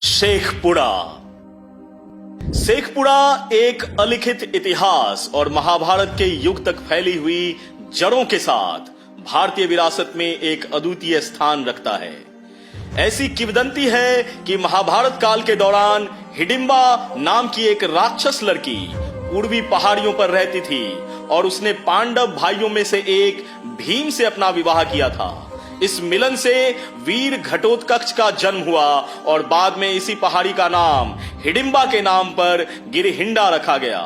शेखपुरा। शेखपुरा एक अलिखित इतिहास और महाभारत के युग तक फैली हुई जड़ों के साथ भारतीय विरासत में एक अद्वितीय स्थान रखता है। ऐसी किंवदंती है कि महाभारत काल के दौरान हिडिंबा नाम की एक राक्षस लड़की पूर्वी पहाड़ियों पर रहती थी और उसने पांडव भाइयों में से एक भीम से अपना विवाह किया था। इस मिलन से वीर घटोत्कच का जन्म हुआ और बाद में इसी पहाड़ी का नाम हिडिंबा के नाम पर गिरिहिंडा रखा गया।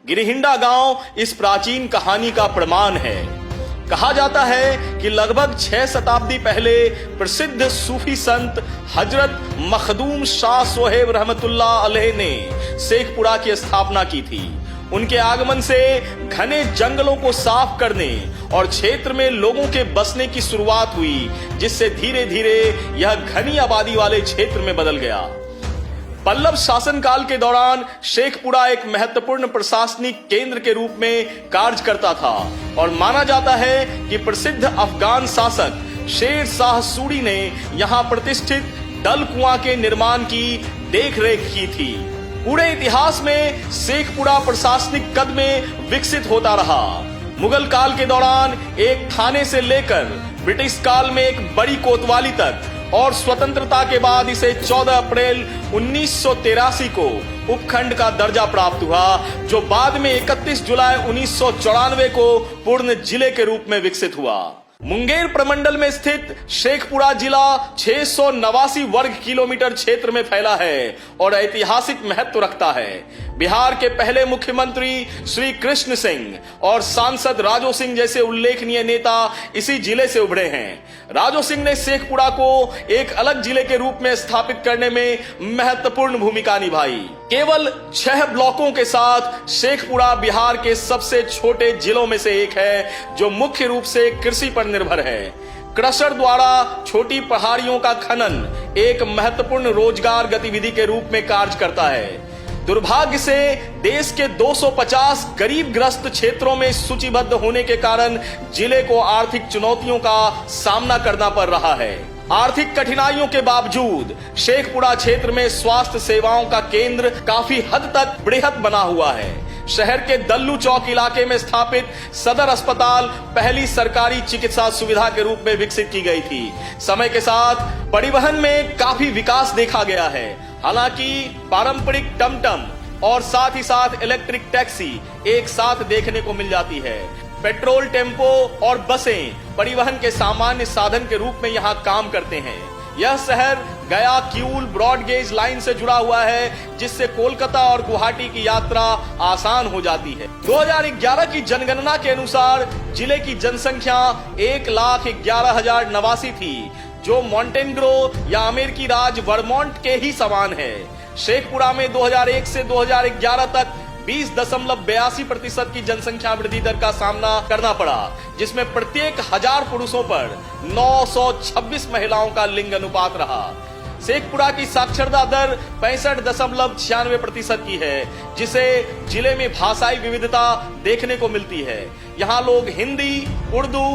गिरिहिंडा गांव इस प्राचीन कहानी का प्रमाण है। कहा जाता है कि लगभग 6 शताब्दी पहले प्रसिद्ध सूफी संत हजरत मखदूम शाह सोहेब रहमतुल्लाह अलैह ने शेखपुरा की स्थापना की थी। उनके आगमन से घने जंगलों को साफ करने और क्षेत्र में लोगों के बसने की शुरुआत हुई, जिससे धीरे धीरे यह घनी आबादी वाले क्षेत्र में बदल गया। पल्लव शासनकाल के दौरान शेखपुरा एक महत्वपूर्ण प्रशासनिक केंद्र के रूप में कार्य करता था और माना जाता है कि प्रसिद्ध अफगान शासक शेर शाह सूरी ने यहाँ प्रतिष्ठित डल कुआं के निर्माण की देखरेख की थी। पूरे इतिहास में शेखपुरा प्रशासनिक कद में विकसित होता रहा। मुगल काल के दौरान एक थाने से लेकर ब्रिटिश काल में एक बड़ी कोतवाली तक और स्वतंत्रता के बाद इसे 14 अप्रैल 1983 को उपखंड का दर्जा प्राप्त हुआ, जो बाद में 31 जुलाई 1994 को पूर्ण जिले के रूप में विकसित हुआ। मुंगेर प्रमंडल में स्थित शेखपुरा जिला 689 वर्ग किलोमीटर क्षेत्र में फैला है और ऐतिहासिक महत्व रखता है। बिहार के पहले मुख्यमंत्री श्री कृष्ण सिंह और सांसद राजो सिंह जैसे उल्लेखनीय नेता इसी जिले से उभरे हैं। राजो सिंह ने शेखपुरा को एक अलग जिले के रूप में स्थापित करने में महत्वपूर्ण भूमिका निभाई। केवल 6 ब्लॉकों के साथ शेखपुरा बिहार के सबसे छोटे जिलों में से एक है, जो मुख्य रूप से कृषि पर निर्भर है। क्रशर द्वारा छोटी पहाड़ियों का खनन एक महत्वपूर्ण रोजगार गतिविधि के रूप में कार्य करता है। दुर्भाग्य से देश के 250 गरीब ग्रस्त क्षेत्रों में सूचीबद्ध होने के कारण जिले को आर्थिक चुनौतियों का सामना करना पड़ रहा है। आर्थिक कठिनाइयों के बावजूद शेखपुरा क्षेत्र में स्वास्थ्य सेवाओं का केंद्र काफी हद तक बृहत बना हुआ है। शहर के दल्लू चौक इलाके में स्थापित सदर अस्पताल पहली सरकारी चिकित्सा सुविधा के रूप में विकसित की गई थी। समय के साथ परिवहन में काफी विकास देखा गया है। हालांकि पारंपरिक टमटम और साथ ही साथ इलेक्ट्रिक टैक्सी एक साथ देखने को मिल जाती है। पेट्रोल टेम्पो और बसें परिवहन के सामान्य साधन के रूप में यहाँ काम करते हैं। यह शहर गया किऊल ब्रॉड गेज लाइन से जुड़ा हुआ है, जिससे कोलकाता और गुवाहाटी की यात्रा आसान हो जाती है। 2011 की जनगणना के अनुसार जिले की जनसंख्या 1,11,089 थी, जो मॉन्टेनग्रो या अमेरिकी राज्य वर्मोंट के ही समान है। शेखपुरा में 2001 से 2011 तक 20.82% की जनसंख्या वृद्धि दर का सामना करना पड़ा, जिसमें प्रत्येक 1000 पुरुषों पर 926 महिलाओं का लिंग अनुपात रहा। शेखपुरा की साक्षरता दर 65.96% की है, जिसे जिले में भाषाई विविधता देखने को मिलती है। यहाँ लोग हिंदी, उर्दू,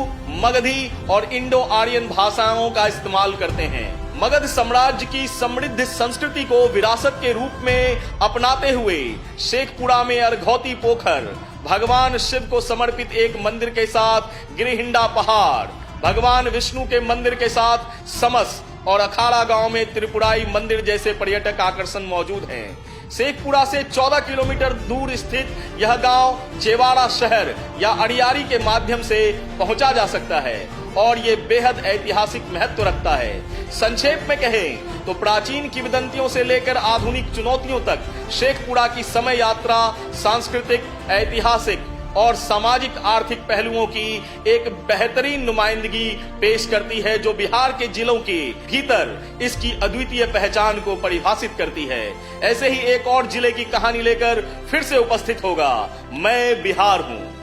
मगधी और इंडो आर्यन भाषाओं का इस्तेमाल करते हैं। मगध साम्राज्य की समृद्ध संस्कृति को विरासत के रूप में अपनाते हुए शेखपुरा में अर्घौती पोखर, भगवान शिव को समर्पित एक मंदिर के साथ गिरिहिंडा पहाड़, भगवान विष्णु के मंदिर के साथ समस और अखाड़ा गांव में त्रिपुराई मंदिर जैसे पर्यटक आकर्षण मौजूद हैं। शेखपुरा से 14 किलोमीटर दूर स्थित यह गांव चेवाड़ा शहर या अड़ियारी के माध्यम से पहुंचा जा सकता है और ये बेहद ऐतिहासिक महत्व रखता है। संक्षेप में कहें तो प्राचीन किंवदंतियों से लेकर आधुनिक चुनौतियों तक शेखपुरा की समय यात्रा सांस्कृतिक, ऐतिहासिक और सामाजिक आर्थिक पहलुओं की एक बेहतरीन नुमाइंदगी पेश करती है, जो बिहार के जिलों के भीतर इसकी अद्वितीय पहचान को परिभाषित करती है। ऐसे ही एक और जिले की कहानी लेकर फिर से उपस्थित होगा। मैं बिहार हूँ।